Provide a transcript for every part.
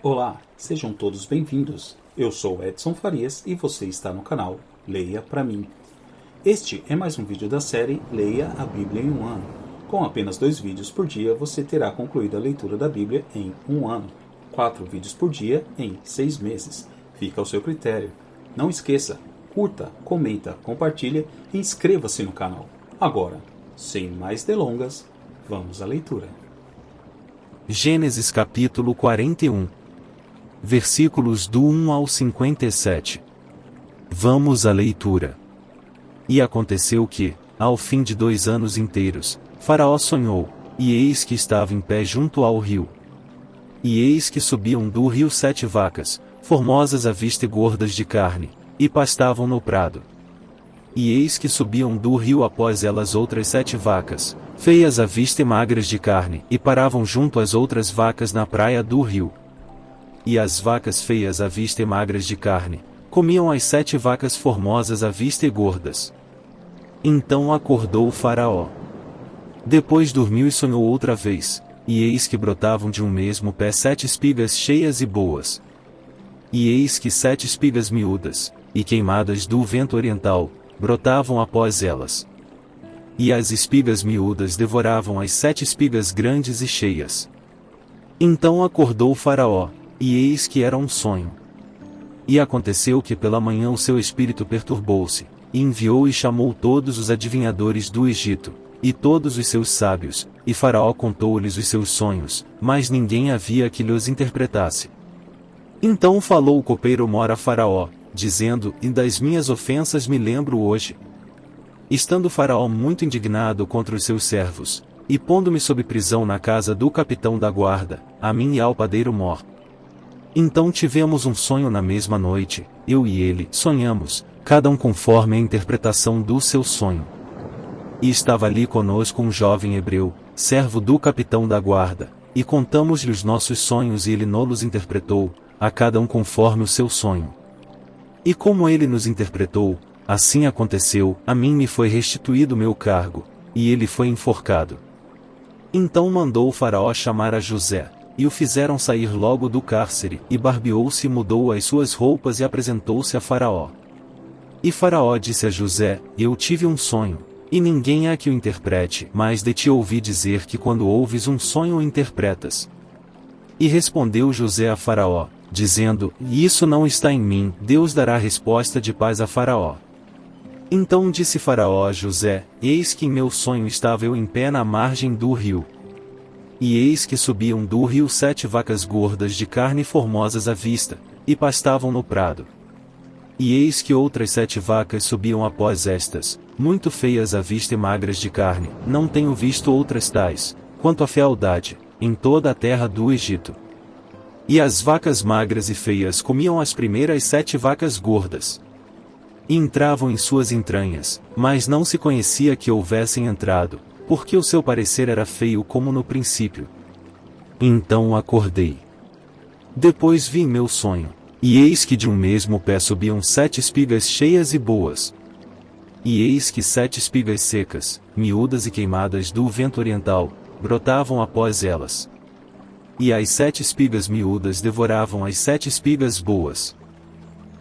Olá, sejam todos bem-vindos. Eu sou Edson Farias e você está no canal Leia Pra Mim. Este é mais um vídeo da série Leia a Bíblia em um ano. Com apenas 2 vídeos por dia, você terá concluído a leitura da Bíblia em um ano. 4 vídeos por dia em 6 meses. Fica ao seu critério. Não esqueça, curta, comenta, compartilha e inscreva-se no canal. Agora, sem mais delongas, vamos à leitura. Gênesis capítulo 41. Versículos do 1 ao 57. Vamos à leitura. E aconteceu que, ao fim de 2 anos inteiros, Faraó sonhou, e eis que estava em pé junto ao rio. E eis que subiam do rio 7 vacas, formosas à vista e gordas de carne, e pastavam no prado. E eis que subiam do rio após elas outras 7 vacas, feias à vista e magras de carne, e paravam junto às outras vacas na praia do rio. E as vacas feias à vista e magras de carne, comiam as 7 vacas formosas à vista e gordas. Então acordou o Faraó. Depois dormiu e sonhou outra vez, e eis que brotavam de um mesmo pé 7 espigas cheias e boas. E eis que 7 espigas miúdas, e queimadas do vento oriental, brotavam após elas. E as espigas miúdas devoravam as 7 espigas grandes e cheias. Então acordou o Faraó, e eis que era um sonho. E aconteceu que pela manhã o seu espírito perturbou-se, e enviou e chamou todos os adivinhadores do Egito, e todos os seus sábios, e Faraó contou-lhes os seus sonhos, mas ninguém havia que lhes interpretasse. Então falou o copeiro Mor a Faraó, dizendo: E das minhas ofensas me lembro hoje. Estando Faraó muito indignado contra os seus servos, e pondo-me sob prisão na casa do capitão da guarda, a mim e ao padeiro Mor. Então tivemos um sonho na mesma noite, eu e ele sonhamos, cada um conforme a interpretação do seu sonho. E estava ali conosco um jovem hebreu, servo do capitão da guarda, e contamos-lhe os nossos sonhos e ele nos interpretou, a cada um conforme o seu sonho. E como ele nos interpretou, assim aconteceu, a mim me foi restituído meu cargo, e ele foi enforcado. Então mandou o Faraó chamar a José, e o fizeram sair logo do cárcere, e barbeou-se e mudou as suas roupas e apresentou-se a Faraó. E Faraó disse a José: Eu tive um sonho, e ninguém há que o interprete, mas de ti ouvi dizer que quando ouves um sonho o interpretas. E respondeu José a Faraó, dizendo: Isso não está em mim, Deus dará resposta de paz a Faraó. Então disse Faraó a José: Eis que em meu sonho estava eu em pé na margem do rio. E eis que subiam do rio 7 vacas gordas de carne formosas à vista, e pastavam no prado. E eis que outras 7 vacas subiam após estas, muito feias à vista e magras de carne, não tenho visto outras tais, quanto à fealdade, em toda a terra do Egito. E as vacas magras e feias comiam as primeiras 7 vacas gordas. E entravam em suas entranhas, mas não se conhecia que houvessem entrado, porque o seu parecer era feio como no princípio. Então acordei. Depois vi em meu sonho, e eis que de um mesmo pé subiam 7 espigas cheias e boas. E eis que 7 espigas secas, miúdas e queimadas do vento oriental, brotavam após elas. E as 7 espigas miúdas devoravam as 7 espigas boas.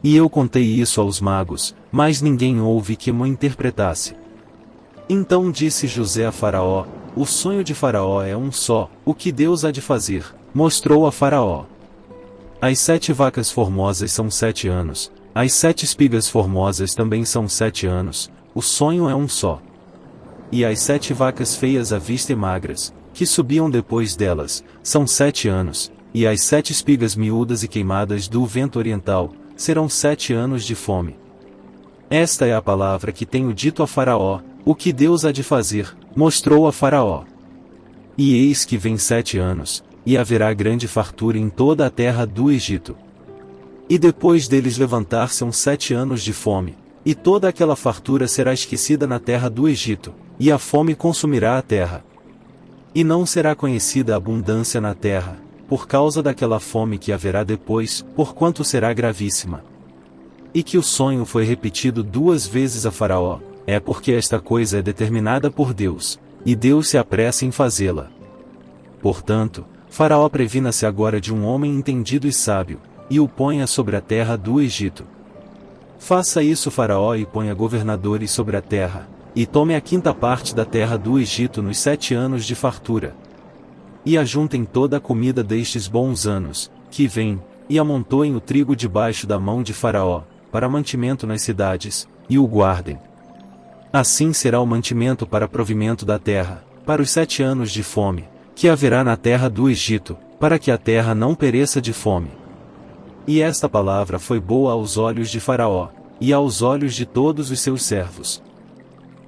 E eu contei isso aos magos, mas ninguém houve que me interpretasse. Então disse José a Faraó: O sonho de Faraó é um só, o que Deus há de fazer, mostrou a Faraó. As 7 vacas formosas são 7 anos, as 7 espigas formosas também são 7 anos, o sonho é um só. E as 7 vacas feias à vista e magras, que subiam depois delas, são 7 anos, e as 7 espigas miúdas e queimadas do vento oriental, serão 7 anos de fome. Esta é a palavra que tenho dito a Faraó, o que Deus há de fazer, mostrou a Faraó. E eis que vem 7 anos, e haverá grande fartura em toda a terra do Egito. E depois deles levantar-se 7 anos de fome, e toda aquela fartura será esquecida na terra do Egito, e a fome consumirá a terra. E não será conhecida a abundância na terra, por causa daquela fome que haverá depois, porquanto será gravíssima. E que o sonho foi repetido 2 vezes a Faraó, é porque esta coisa é determinada por Deus, e Deus se apressa em fazê-la. Portanto, Faraó previna-se agora de um homem entendido e sábio, e o ponha sobre a terra do Egito. Faça isso Faraó e ponha governadores sobre a terra, e tome a quinta parte da terra do Egito nos 7 anos de fartura. E ajuntem toda a comida destes bons anos, que vêm, e amontoem o trigo debaixo da mão de Faraó, para mantimento nas cidades, e o guardem. Assim será o mantimento para provimento da terra, para os 7 anos de fome, que haverá na terra do Egito, para que a terra não pereça de fome. E esta palavra foi boa aos olhos de Faraó, e aos olhos de todos os seus servos.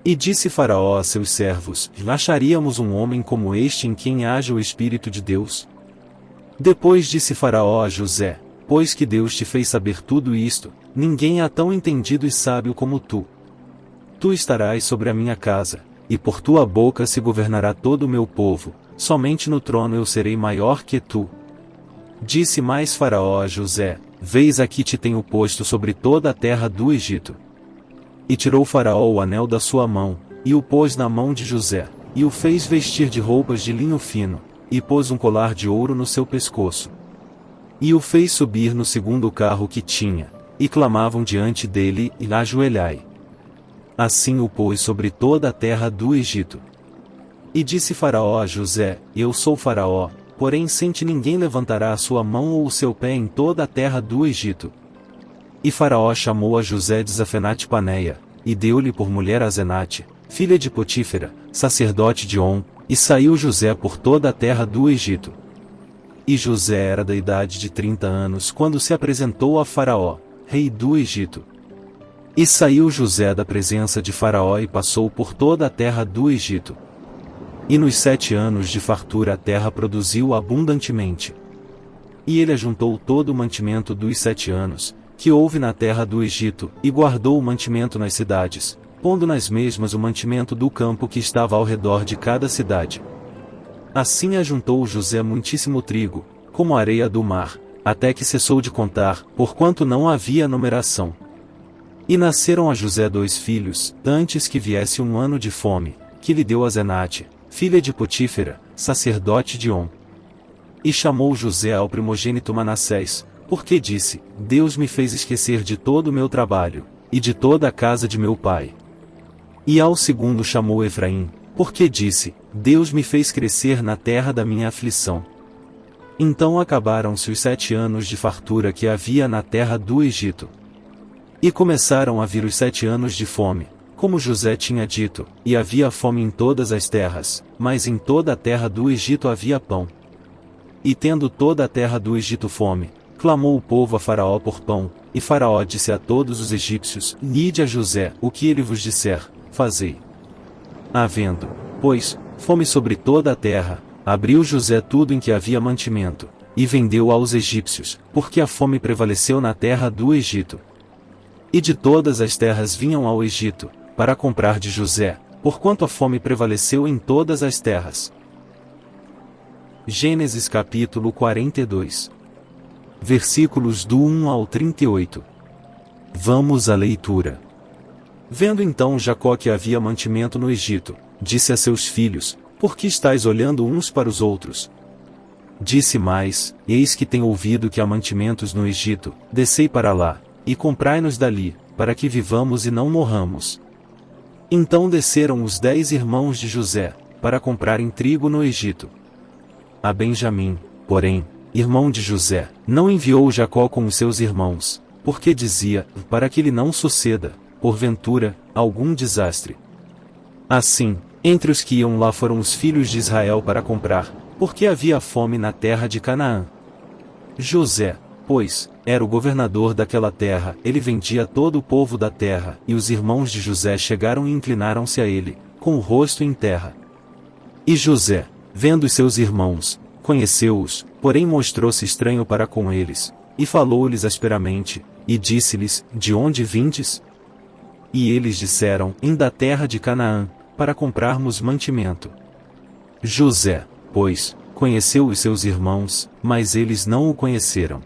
E disse Faraó a seus servos: acharíamos um homem como este em quem haja o Espírito de Deus? Depois disse Faraó a José: pois que Deus te fez saber tudo isto, ninguém há tão entendido e sábio como tu. Tu estarás sobre a minha casa, e por tua boca se governará todo o meu povo, somente no trono eu serei maior que tu. Disse mais Faraó a José: Veis aqui te tenho posto sobre toda a terra do Egito. E tirou Faraó o anel da sua mão, e o pôs na mão de José, e o fez vestir de roupas de linho fino, e pôs um colar de ouro no seu pescoço. E o fez subir no segundo carro que tinha, e clamavam diante dele: e ajoelhai. Assim o pôs sobre toda a terra do Egito. E disse Faraó a José: Eu sou Faraó, porém sem ti ninguém levantará a sua mão ou o seu pé em toda a terra do Egito. E Faraó chamou a José de Zafenate-Paneia, e deu-lhe por mulher a Asenate, filha de Potífera, sacerdote de On, e saiu José por toda a terra do Egito. E José era da idade de 30 anos quando se apresentou a Faraó, rei do Egito. E saiu José da presença de Faraó e passou por toda a terra do Egito. E nos 7 anos de fartura a terra produziu abundantemente. E ele ajuntou todo o mantimento dos 7 anos, que houve na terra do Egito, e guardou o mantimento nas cidades, pondo nas mesmas o mantimento do campo que estava ao redor de cada cidade. Assim ajuntou José muitíssimo trigo, como a areia do mar, até que cessou de contar, porquanto não havia numeração. E nasceram a José 2 filhos, antes que viesse um ano de fome, que lhe deu Asenate, filha de Potífera, sacerdote de On. E chamou José ao primogênito Manassés, porque disse: Deus me fez esquecer de todo o meu trabalho, e de toda a casa de meu pai. E ao segundo chamou Efraim, porque disse: Deus me fez crescer na terra da minha aflição. Então acabaram-se os 7 anos de fartura que havia na terra do Egito. E começaram a vir os 7 anos de fome, como José tinha dito, e havia fome em todas as terras, mas em toda a terra do Egito havia pão. E tendo toda a terra do Egito fome, clamou o povo a Faraó por pão, e Faraó disse a todos os egípcios: Ide a José, o que ele vos disser, fazei. Havendo, pois, fome sobre toda a terra, abriu José tudo em que havia mantimento, e vendeu aos egípcios, porque a fome prevaleceu na terra do Egito. E de todas as terras vinham ao Egito, para comprar de José, porquanto a fome prevaleceu em todas as terras. Gênesis capítulo 42. Versículos do 1 ao 38. Vamos à leitura. Vendo então Jacó que havia mantimento no Egito, disse a seus filhos: Por que estáis olhando uns para os outros? Disse mais: Eis que tenho ouvido que há mantimentos no Egito, descei para lá, e comprai-nos dali, para que vivamos e não morramos. Então desceram os 10 irmãos de José, para comprarem trigo no Egito. A Benjamim, porém, irmão de José, não enviou Jacó com os seus irmãos, porque dizia: para que lhe não suceda, porventura, algum desastre. Assim, entre os que iam lá foram os filhos de Israel para comprar, porque havia fome na terra de Canaã. José, pois, era o governador daquela terra, ele vendia todo o povo da terra, e os irmãos de José chegaram e inclinaram-se a ele, com o rosto em terra. E José, vendo os seus irmãos, conheceu-os, porém mostrou-se estranho para com eles, e falou-lhes asperamente, e disse-lhes: De onde vindes? E eles disseram: Da terra de Canaã, para comprarmos mantimento. José, pois, conheceu os seus irmãos, mas eles não o conheceram.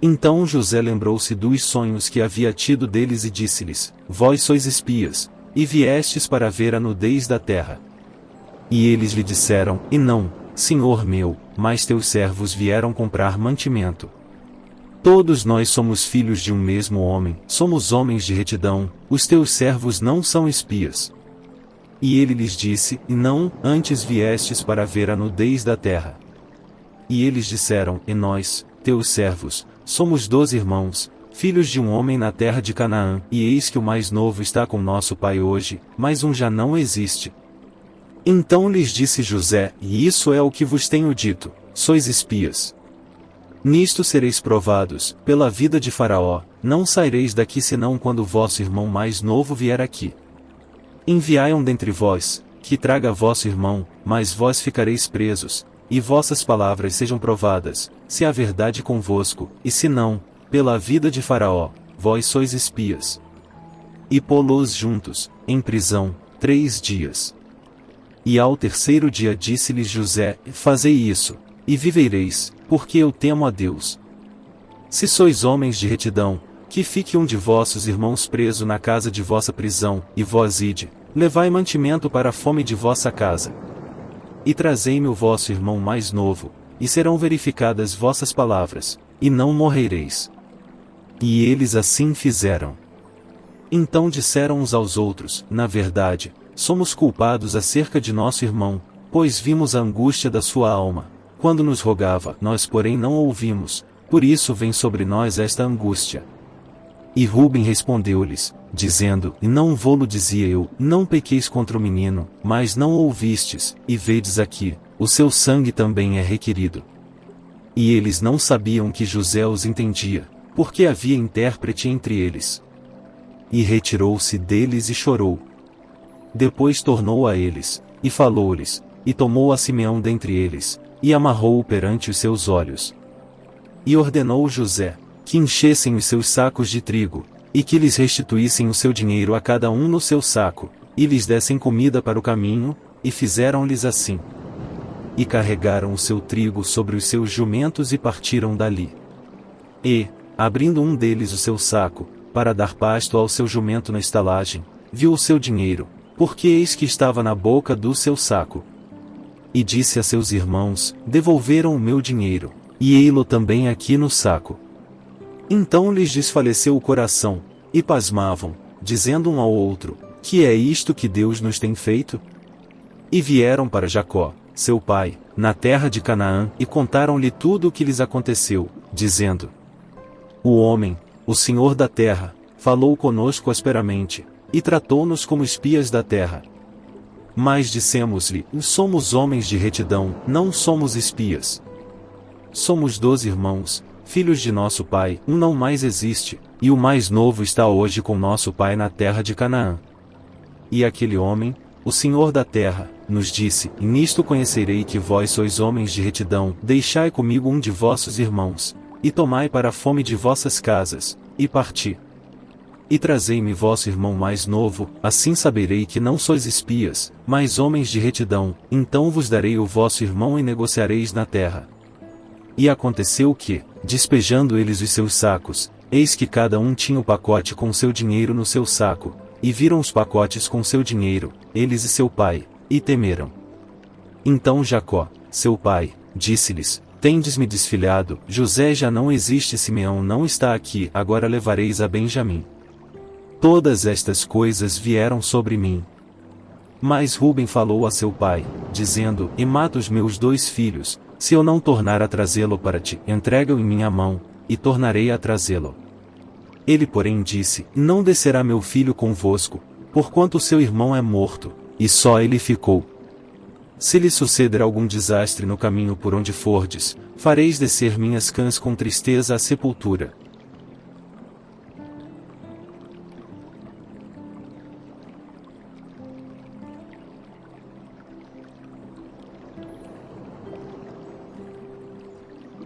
Então José lembrou-se dos sonhos que havia tido deles e disse-lhes: Vós sois espias, e viestes para ver a nudez da terra. E eles lhe disseram: E não, Senhor meu, mas teus servos vieram comprar mantimento. Todos nós somos filhos de um mesmo homem, somos homens de retidão, os teus servos não são espias. E ele lhes disse, não, antes viestes para ver a nudez da terra. E eles disseram, e nós, teus servos, somos 12 irmãos, filhos de um homem na terra de Canaã, e eis que o mais novo está com nosso pai hoje, mas um já não existe. Então lhes disse José, e isso é o que vos tenho dito, sois espias. Nisto sereis provados, pela vida de Faraó, não saireis daqui senão quando vosso irmão mais novo vier aqui. Enviai um dentre vós, que traga vosso irmão, mas vós ficareis presos, e vossas palavras sejam provadas, se há verdade convosco, e se não, pela vida de Faraó, vós sois espias. E pô-los juntos, em prisão, 3 dias. E ao terceiro dia disse-lhes José, fazei isso, e vivereis, porque eu temo a Deus. Se sois homens de retidão, que fique um de vossos irmãos preso na casa de vossa prisão, e vós ide, levai mantimento para a fome de vossa casa. E trazei-me o vosso irmão mais novo, e serão verificadas vossas palavras, e não morrereis. E eles assim fizeram. Então disseram uns aos outros, na verdade, somos culpados acerca de nosso irmão, pois vimos a angústia da sua alma, quando nos rogava, nós porém não ouvimos, por isso vem sobre nós esta angústia. E Ruben respondeu-lhes, dizendo, e não vô-lo dizia eu, não pequeis contra o menino, mas não ouvistes, e vedes aqui, o seu sangue também é requerido. E eles não sabiam que José os entendia, porque havia intérprete entre eles. E retirou-se deles e chorou. Depois tornou a eles, e falou-lhes, e tomou a Simeão dentre eles, e amarrou-o perante os seus olhos. E ordenou José, que enchessem os seus sacos de trigo, e que lhes restituíssem o seu dinheiro a cada um no seu saco, e lhes dessem comida para o caminho, e fizeram-lhes assim. E carregaram o seu trigo sobre os seus jumentos e partiram dali. E, abrindo um deles o seu saco, para dar pasto ao seu jumento na estalagem, viu o seu dinheiro, porque eis que estava na boca do seu saco. E disse a seus irmãos, devolveram o meu dinheiro, e ei-lo também aqui no saco. Então lhes desfaleceu o coração, e pasmavam, dizendo um ao outro, que é isto que Deus nos tem feito? E vieram para Jacó, seu pai, na terra de Canaã, e contaram-lhe tudo o que lhes aconteceu, dizendo, o homem, o Senhor da terra, falou conosco asperamente, e tratou-nos como espias da terra. Mas dissemos-lhe, somos homens de retidão, não somos espias. Somos 12 irmãos, filhos de nosso pai, um não mais existe, e o mais novo está hoje com nosso pai na terra de Canaã. E aquele homem, o Senhor da terra, nos disse, e nisto conhecerei que vós sois homens de retidão, deixai comigo um de vossos irmãos, e tomai para a fome de vossas casas, e parti. E trazei-me vosso irmão mais novo, assim saberei que não sois espias, mas homens de retidão, então vos darei o vosso irmão e negociareis na terra. E aconteceu que, despejando eles os seus sacos, eis que cada um tinha o pacote com seu dinheiro no seu saco, e viram os pacotes com seu dinheiro, eles e seu pai, e temeram. Então Jacó, seu pai, disse-lhes, tendes-me desfilhado, José já não existe, Simeão não está aqui, agora levareis a Benjamim. Todas estas coisas vieram sobre mim. Mas Ruben falou a seu pai, dizendo, e mata os meus 2 filhos, se eu não tornar a trazê-lo para ti, entrega-o em minha mão, e tornarei a trazê-lo. Ele porém disse, não descerá meu filho convosco, porquanto seu irmão é morto, e só ele ficou. Se lhe suceder algum desastre no caminho por onde fordes, fareis descer minhas cãs com tristeza à sepultura,